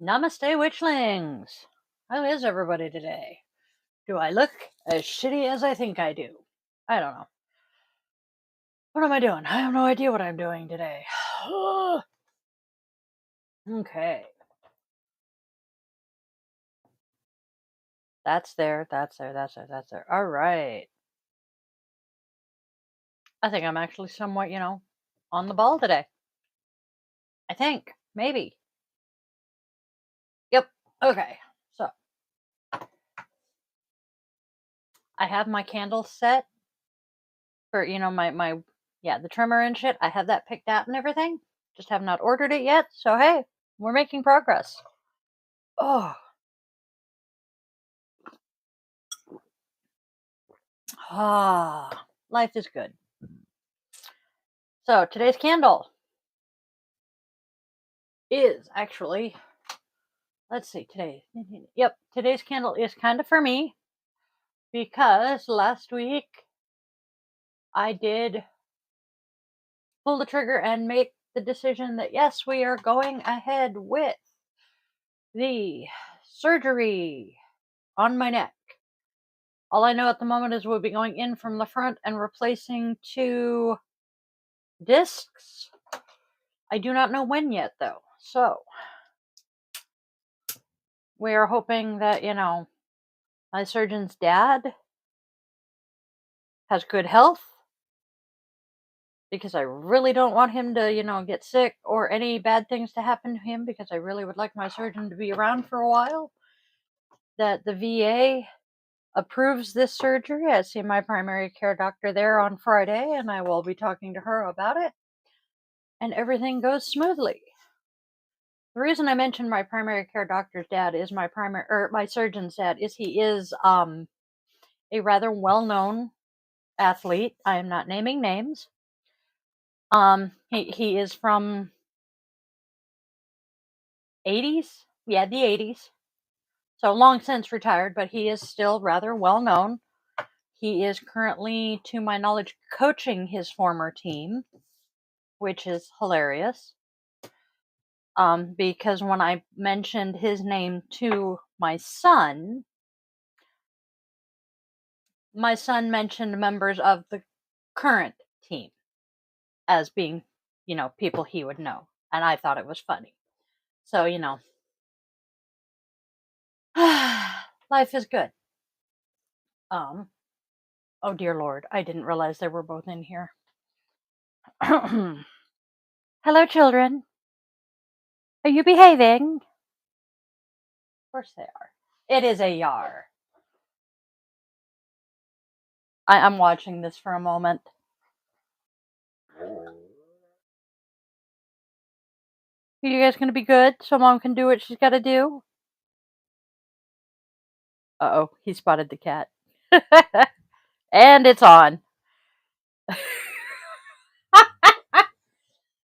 Namaste, witchlings! How is everybody today? Do I look as shitty as I think I do? I don't know. What am I doing? I have no idea what I'm doing today. Okay. That's there. All right. I think I'm actually somewhat, on the ball today. I think. Maybe. Yep. Okay. So, I have my candle set for, the trimmer and shit. I have that picked out and everything. Just have not ordered it yet. So, hey, we're making progress. Oh, life is good. So today's candle is actually, let's see, today's candle is kind of for me because last week I did pull the trigger and make the decision that yes, we are going ahead with the surgery on my neck. All I know at the moment is we'll be going in from the front and replacing 2 discs. I do not know when yet, though. So, we are hoping that, my surgeon's dad has good health because I really don't want him to, get sick or any bad things to happen to him because I really would like my surgeon to be around for a while. That the VA approves this surgery. I see my primary care doctor there on Friday and I will be talking to her about it. And everything goes smoothly. The reason I mentioned my primary care doctor's dad is my surgeon's dad is he is a rather well-known athlete. I am not naming names. He is from 80s. Yeah, the 80s. So long since retired, but he is still rather well known. He is currently, to my knowledge, coaching his former team, which is hilarious. Because when I mentioned his name to my son mentioned members of the current team as being, people he would know. And I thought it was funny. So, life is good. Oh dear Lord, I didn't realize they were both in here. Hello, children. Are you behaving? Of course they are. It is a yar. I'm watching this for a moment. Are you guys going to be good so Mom can do what she's got to do? Uh-oh, he spotted the cat. And it's on. I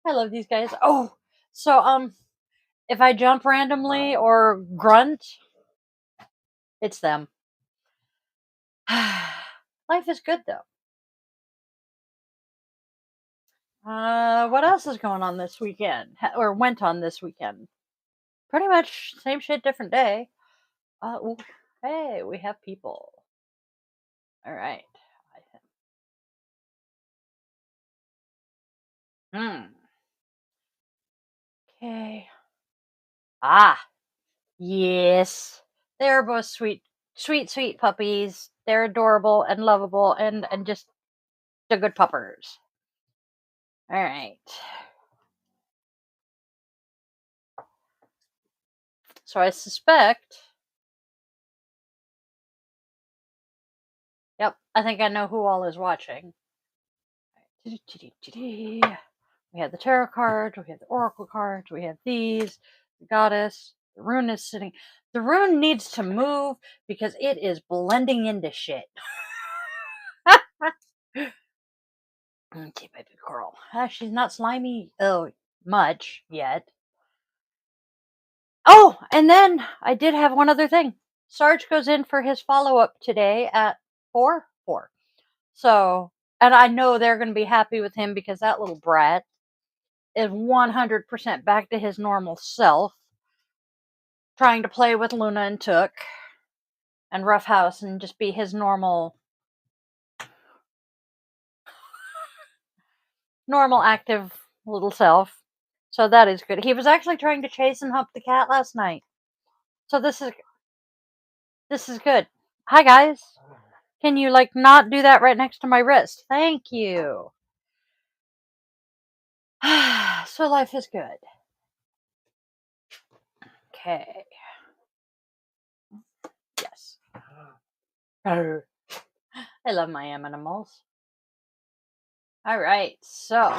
love these guys. Oh, so, if I jump randomly or grunt, it's them. Life is good, though. What else is going on this weekend? Or went on this weekend? Pretty much same shit, different day. Ooh, hey, we have people. All right. Okay. Yes. They're both sweet, sweet, sweet puppies. They're adorable and lovable and just the good puppers. All right. So I suspect. Yep, I think I know who all is watching. We have the tarot cards, we have the oracle cards, we have these, the goddess, the rune is sitting. The rune needs to move because it is blending into shit. Okay, baby girl. She's not slimy much yet. Oh, and then I did have one other thing. Sarge goes in for his follow-up today at 4. So, and I know they're going to be happy with him because that little brat is 100% back to his normal self. trying to play with Luna and Took and Roughhouse and just be his normal active little self. So that is good. He was actually trying to chase and hump the cat last night. So this is good. Hi guys. Can you not do that right next to my wrist? Thank you. So life is good. Okay. Yes. I love my animals. All right. So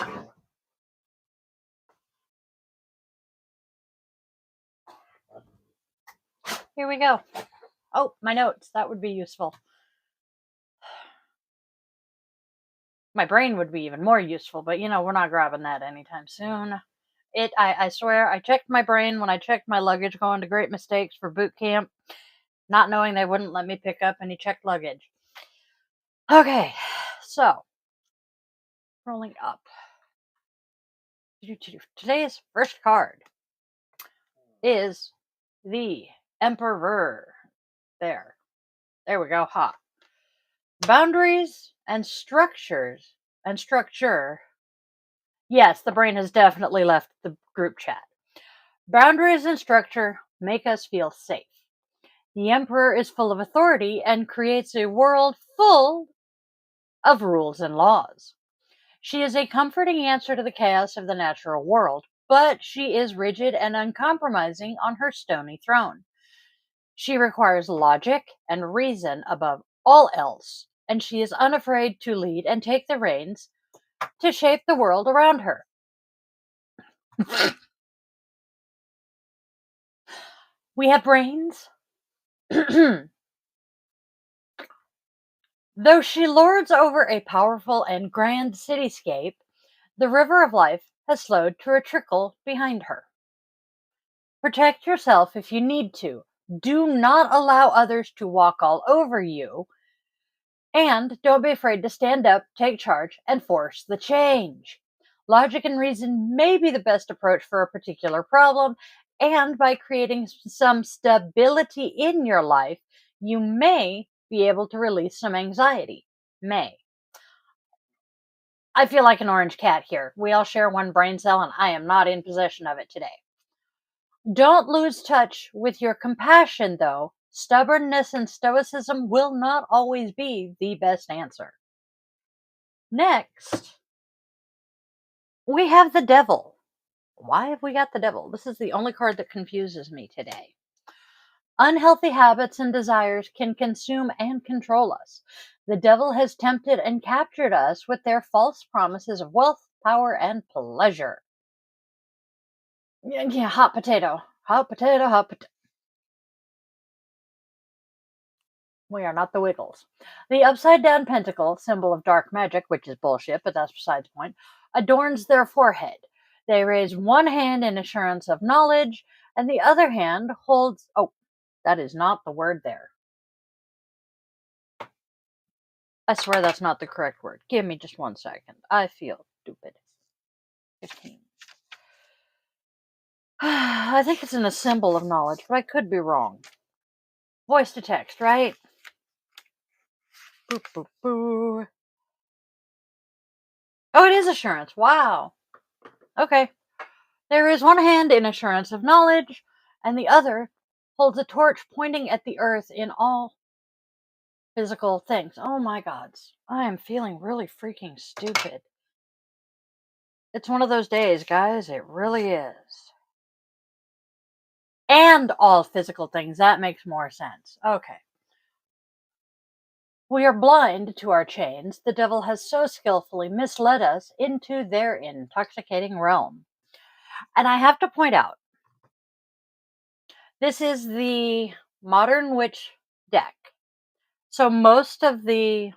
here we go. Oh, my notes. That would be useful. My brain would be even more useful, but we're not grabbing that anytime soon. I swear, I checked my brain when I checked my luggage going to Great Mistakes for boot camp, not knowing they wouldn't let me pick up any checked luggage. Okay, so rolling up. Today's first card is the Emperor. There we go. Ha. Boundaries and structures and structure. Yes, the brain has definitely left the group chat. Boundaries and structure make us feel safe. The Emperor is full of authority and creates a world full of rules and laws. She is a comforting answer to the chaos of the natural world, but she is rigid and uncompromising on her stony throne. She requires logic and reason above all else, and she is unafraid to lead and take the reins to shape the world around her. We have brains. Though she lords over a powerful and grand cityscape, the river of life has slowed to a trickle behind her. Protect yourself if you need to. Do not allow others to walk all over you. And don't be afraid to stand up, take charge, and force the change. Logic and reason may be the best approach for a particular problem, and by creating some stability in your life, you may be able to release some anxiety. May. I feel like an orange cat here. We all share one brain cell, and I am not in possession of it today. Don't lose touch with your compassion, though. Stubbornness and stoicism will not always be the best answer. Next, we have the devil. Why have we got the devil? This is the only card that confuses me today. Unhealthy habits and desires can consume and control us. The devil has tempted and captured us with their false promises of wealth, power, and pleasure. Yeah, hot potato. Hot potato, hot potato. We are not the Wiggles. The upside down pentacle, symbol of dark magic, which is bullshit, but that's besides the point, adorns their forehead. They raise one hand in assurance of knowledge, and the other hand holds. Oh, that is not the word there. I swear that's not the correct word. Give me just 1 second. I feel stupid. 15. I think it's in a symbol of knowledge, but I could be wrong. Voice to text, right? Boop, boop, boo. Oh, it is assurance. Wow. Okay. There is one hand in assurance of knowledge, and the other holds a torch pointing at the earth in all physical things. Oh my gods. I am feeling really freaking stupid. It's one of those days, guys. It really is. And all physical things. That makes more sense. Okay. We are blind to our chains. The devil has so skillfully misled us into their intoxicating realm. And I have to point out, this is the Modern Witch deck. So most of the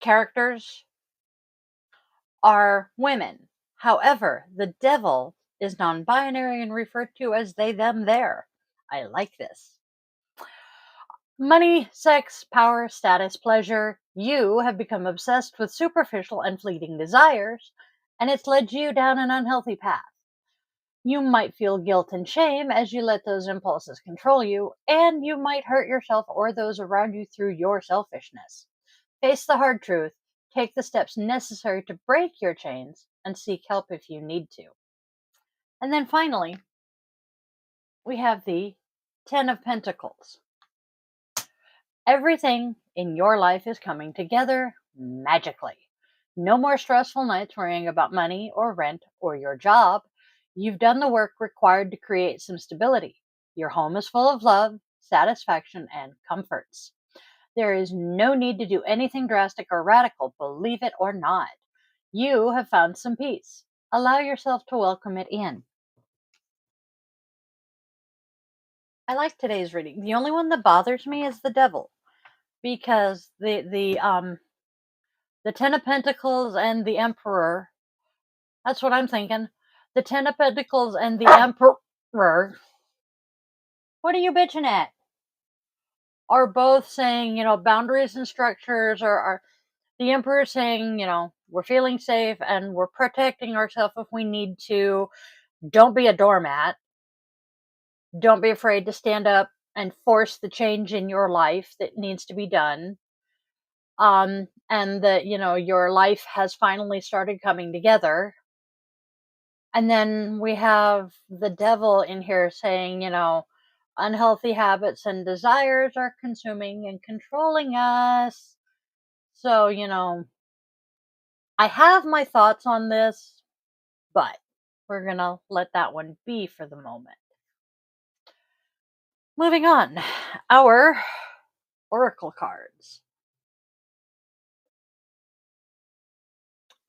characters are women. However, the devil is non-binary and referred to as they, them, their. I like this. Money, sex, power, status, pleasure. You have become obsessed with superficial and fleeting desires, and it's led you down an unhealthy path. You might feel guilt and shame as you let those impulses control you, and you might hurt yourself or those around you through your selfishness. Face the hard truth, take the steps necessary to break your chains, and seek help if you need to. And then finally, we have the Ten of Pentacles. Everything in your life is coming together magically. No more stressful nights worrying about money or rent or your job. You've done the work required to create some stability. Your home is full of love, satisfaction, and comforts. There is no need to do anything drastic or radical, believe it or not. You have found some peace. Allow yourself to welcome it in. I like today's reading. The only one that bothers me is the devil, because the Ten of Pentacles and the Emperor. That's what I'm thinking. The Ten of Pentacles and the Emperor. What are you bitching at? Are both saying, boundaries and structures, or are the Emperor saying, we're feeling safe and we're protecting ourselves if we need to. Don't be a doormat. Don't be afraid to stand up and force the change in your life that needs to be done. And that, your life has finally started coming together. And then we have the devil in here saying, unhealthy habits and desires are consuming and controlling us. So, I have my thoughts on this, but we're going to let that one be for the moment. Moving on, our oracle cards.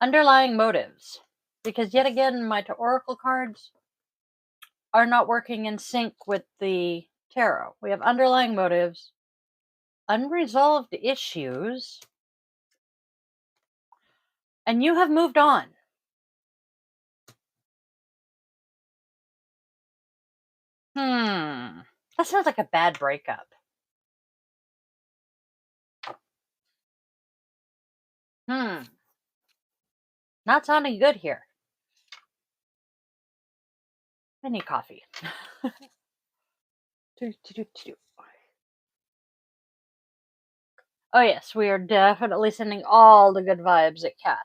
Underlying motives. Because yet again, my oracle cards are not working in sync with the tarot. We have underlying motives, unresolved issues, and you have moved on. That sounds like a bad breakup. Not sounding good here. I need coffee. Oh yes, we are definitely sending all the good vibes at Kat.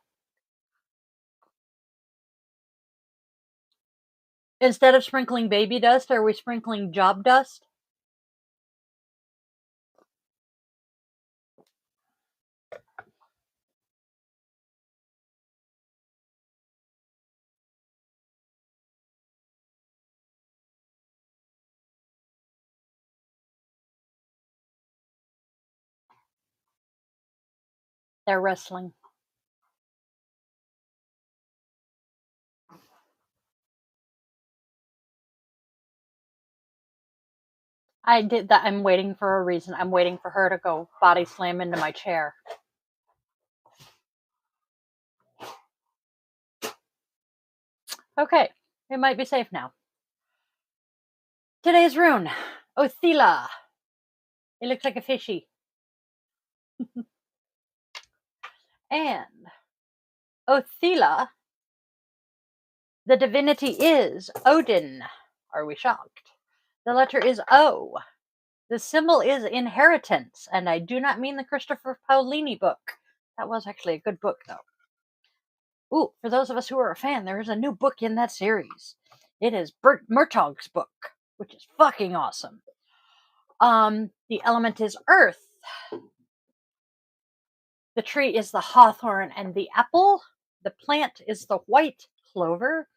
Instead of sprinkling baby dust, are we sprinkling job dust? They're wrestling. I did that. I'm waiting for a reason. I'm waiting for her to go body slam into my chair. Okay, it might be safe now. Today's rune, Othila. It looks like a fishy. And Othila, the divinity is Odin. Are we shocked? The letter is O. The symbol is inheritance, and I do not mean the Christopher Paolini book. That was actually a good book, though. Ooh, for those of us who are a fan, there is a new book in that series. It is Bert Murtaugh's book, which is fucking awesome. The element is earth. The tree is the hawthorn and the apple. The plant is the white clover.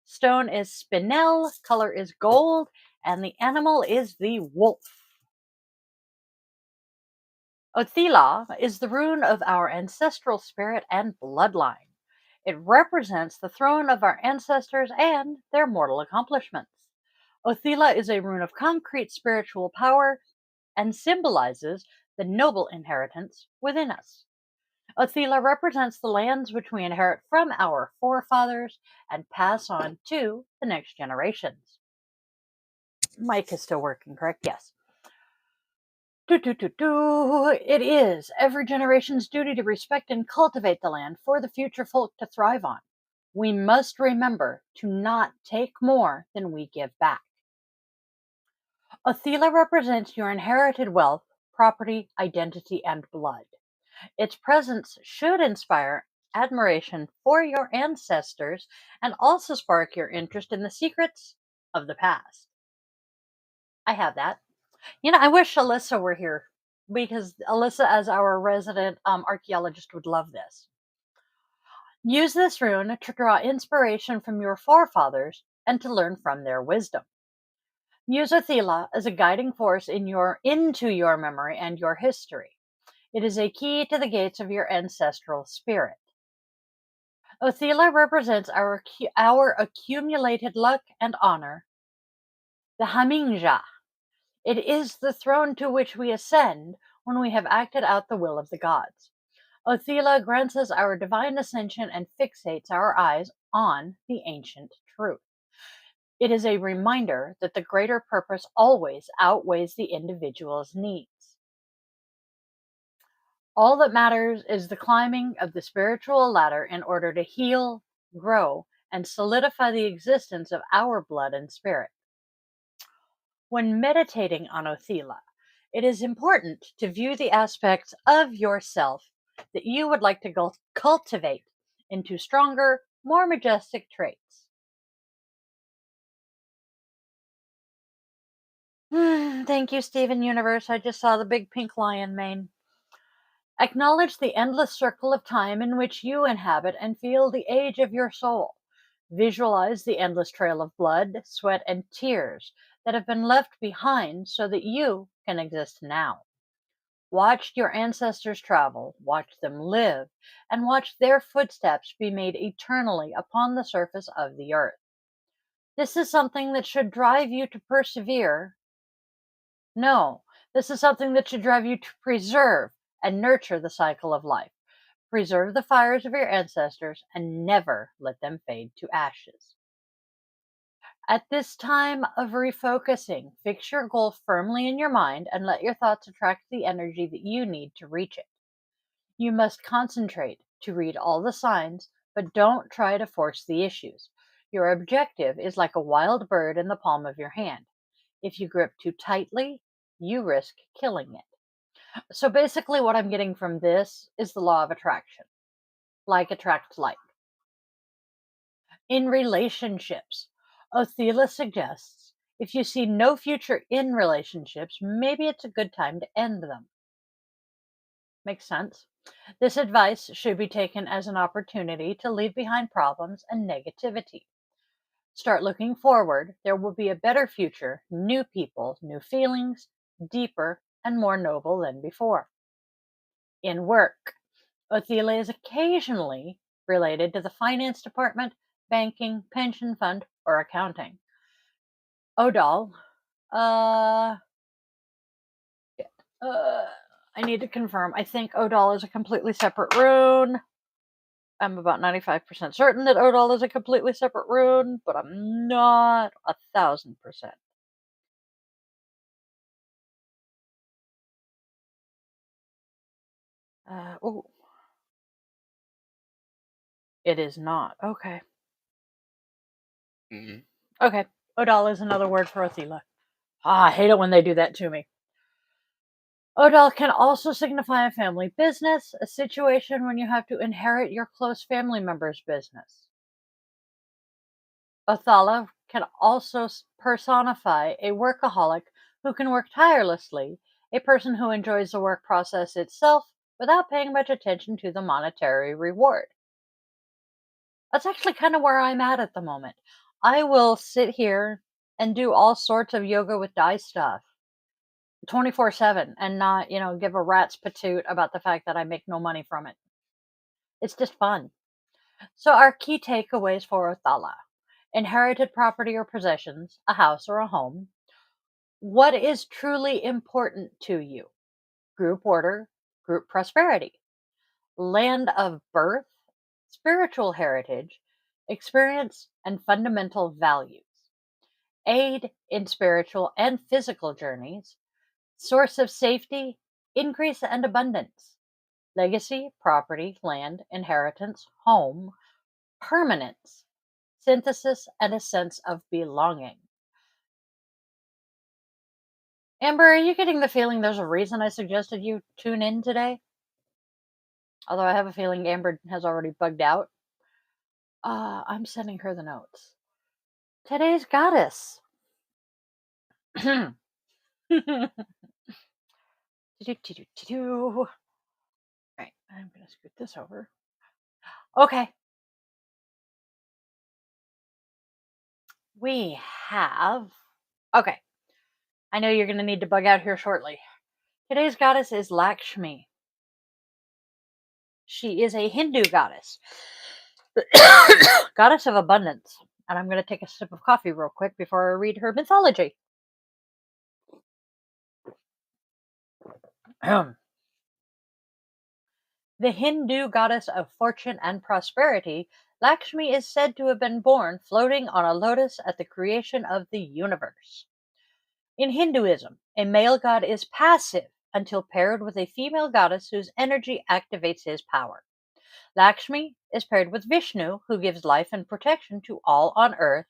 Stone is spinel. Color is gold. And the animal is the wolf. Othila is the rune of our ancestral spirit and bloodline. It represents the throne of our ancestors and their mortal accomplishments. Othila is a rune of concrete spiritual power and symbolizes the noble inheritance within us. Othila represents the lands which we inherit from our forefathers and pass on to the next generations. Mic is still working, correct? Yes. It is every generation's duty to respect and cultivate the land for the future folk to thrive on. We must remember to not take more than we give back. Othila represents your inherited wealth, property, identity, and blood. Its presence should inspire admiration for your ancestors and also spark your interest in the secrets of the past. I have that. I wish Alyssa were here because Alyssa, as our resident archaeologist, would love this. Use this rune to draw inspiration from your forefathers and to learn from their wisdom. Use Othila as a guiding force into your memory and your history. It is a key to the gates of your ancestral spirit. Othila represents our accumulated luck and honor. The Hamingja. It is the throne to which we ascend when we have acted out the will of the gods. Othila grants us our divine ascension and fixates our eyes on the ancient truth. It is a reminder that the greater purpose always outweighs the individual's needs. All that matters is the climbing of the spiritual ladder in order to heal, grow, and solidify the existence of our blood and spirit. When meditating on Othila, it is important to view the aspects of yourself that you would like to cultivate into stronger, more majestic traits. Thank you, Steven Universe. I just saw the big pink lion mane. Acknowledge the endless circle of time in which you inhabit and feel the age of your soul. Visualize the endless trail of blood, sweat, and tears that have been left behind so that you can exist now. Watch your ancestors travel, watch them live, and watch their footsteps be made eternally upon the surface of the earth. This is something that should drive you to persevere. No, this is something that should drive you to preserve and nurture the cycle of life. Preserve the fires of your ancestors and never let them fade to ashes. At this time of refocusing, fix your goal firmly in your mind and let your thoughts attract the energy that you need to reach it. You must concentrate to read all the signs, but don't try to force the issues. Your objective is like a wild bird in the palm of your hand. If you grip too tightly, you risk killing it. So basically, what I'm getting from this is the law of attraction. Like attracts like. In relationships, Othila suggests if you see no future in relationships, maybe it's a good time to end them. Makes sense. This advice should be taken as an opportunity to leave behind problems and negativity. Start looking forward. There will be a better future, new people, new feelings, deeper and more noble than before. In work, Othila is occasionally related to the finance department, banking, pension fund, or accounting. Odal, I need to confirm. I think Odal is a completely separate rune. I'm about 95% certain that Odal is a completely separate rune, but I'm not 1,000%. Oh, it is not. Okay. Okay. Odal is another word for Othila. I hate it when they do that to me. Odal can also signify a family business, a situation when you have to inherit your close family member's business. Othala can also personify a workaholic who can work tirelessly, a person who enjoys the work process itself without paying much attention to the monetary reward. That's actually kind of where I'm at the moment. I will sit here and do all sorts of yoga with dye stuff 24/7 and not, give a rat's patoot about the fact that I make no money from it. It's just fun. So our key takeaways for Othala: inherited property or possessions, a house or a home. What is truly important to you? Group order, group prosperity, land of birth, spiritual heritage, experience, and fundamental values. Aid in spiritual and physical journeys, source of safety, increase and abundance, legacy, property, land, inheritance, home, permanence, synthesis, and a sense of belonging. Amber, are you getting the feeling there's a reason I suggested you tune in today? Although I have a feeling Amber has already bugged out. I'm sending her the notes. Today's goddess. Right, I'm going to scoot this over. Okay. We have. Okay. I know you're going to need to bug out here shortly. Today's goddess is Lakshmi. She is a Hindu goddess. Goddess of abundance. And I'm going to take a sip of coffee real quick before I read her mythology. The Hindu goddess of fortune and prosperity, Lakshmi is said to have been born floating on a lotus at the creation of the universe. In Hinduism, a male god is passive until paired with a female goddess whose energy activates his power. Lakshmi is paired with Vishnu, who gives life and protection to all on earth,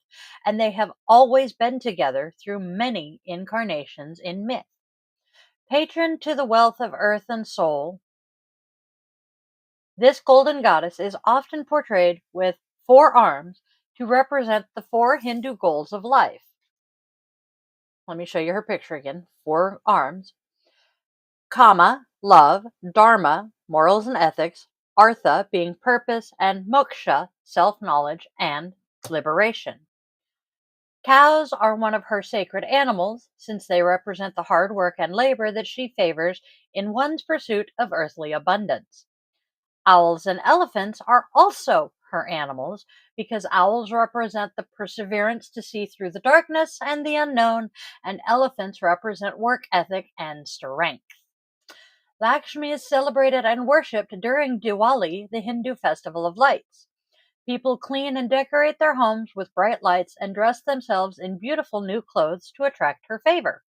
and they have always been together through many incarnations in myth. Patron to the wealth of earth and soul, this golden goddess is often portrayed with 4 arms to represent the 4 Hindu goals of life. Let me show you her picture again. 4 arms. Kama, love; dharma, morals and ethics; artha, being purpose; and moksha, self-knowledge and liberation. Cows are one of her sacred animals, since they represent the hard work and labor that she favors in one's pursuit of earthly abundance. Owls and elephants are also her animals, because owls represent the perseverance to see through the darkness and the unknown, and elephants represent work ethic and strength. Lakshmi is celebrated and worshipped during Diwali, the Hindu festival of lights. People clean and decorate their homes with bright lights and dress themselves in beautiful new clothes to attract her favor.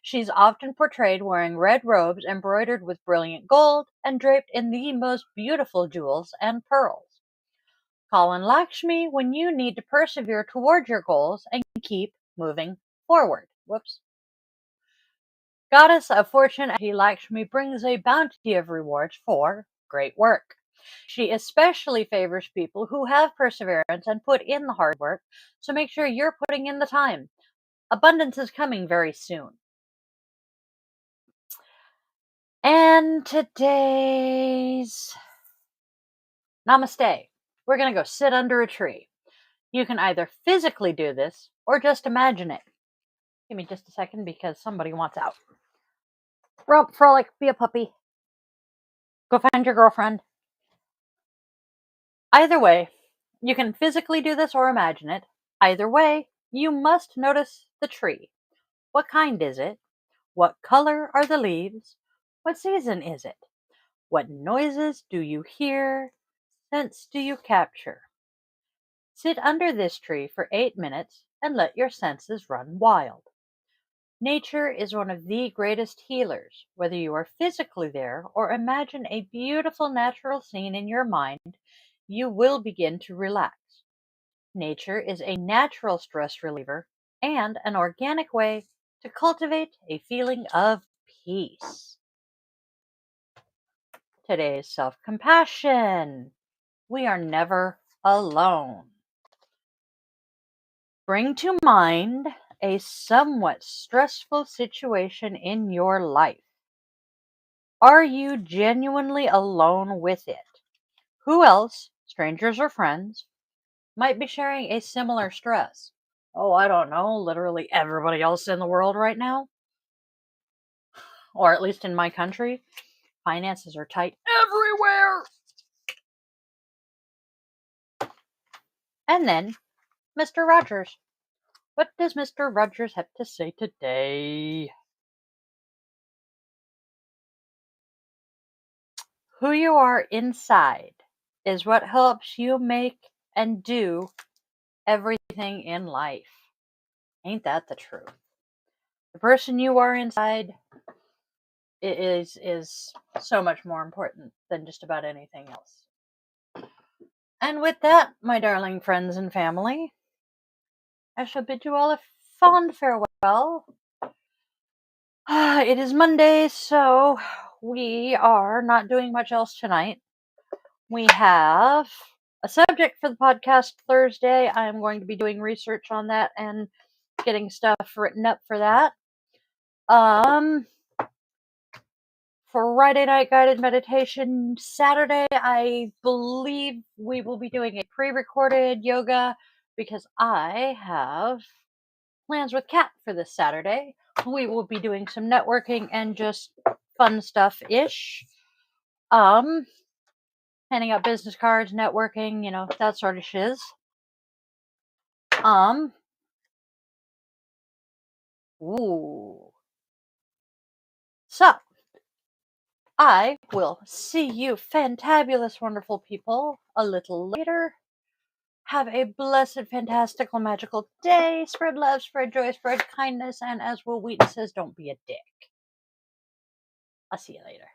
She's often portrayed wearing red robes embroidered with brilliant gold and draped in the most beautiful jewels and pearls. Call on Lakshmi when you need to persevere toward your goals and keep moving forward. Whoops. Goddess of fortune, Lakshmi brings a bounty of rewards for great work. She especially favors people who have perseverance and put in the hard work, so make sure you're putting in the time. Abundance is coming very soon. And today's Namaste. We're going to go sit under a tree. You can either physically do this or just imagine it. Give me just a second because somebody wants out. Romp, frolic, be a puppy. Go find your girlfriend. Either way, you can physically do this or imagine it. Either way, you must notice the tree. What kind is it? What color are the leaves? What season is it? What noises do you hear? Scents do you capture? Sit under this tree for 8 minutes and let your senses run wild. Nature is one of the greatest healers. Whether you are physically there or imagine a beautiful natural scene in your mind, you will begin to relax. Nature is a natural stress reliever and an organic way to cultivate a feeling of peace. Today's self-compassion. We are never alone. Bring to mind a somewhat stressful situation in your life. Are you genuinely alone with it? Who else, strangers or friends, might be sharing a similar stress? Oh, I don't know, literally everybody else in the world right now. Or at least in my country, finances are tight everywhere. And then, Mr. Rogers. What does Mr. Rogers have to say today? Who you are inside is what helps you make and do everything in life. Ain't that the truth? The person you are inside is so much more important than just about anything else. And with that, my darling friends and family, I shall bid you all a fond farewell. It is Monday, so we are not doing much else tonight. We have a subject for the podcast Thursday. I'm going to be doing research on that and getting stuff written up for that. For Friday night guided meditation, Saturday, I believe we will be doing a pre-recorded yoga because I have plans with Kat for this Saturday. We will be doing some networking and just fun stuff-ish. Handing out business cards, networking, that sort of shiz. So, I will see you fantabulous, wonderful people a little later. Have a blessed, fantastical, magical day. Spread love, spread joy, spread kindness, and as Will Wheaton says, don't be a dick. I'll see you later.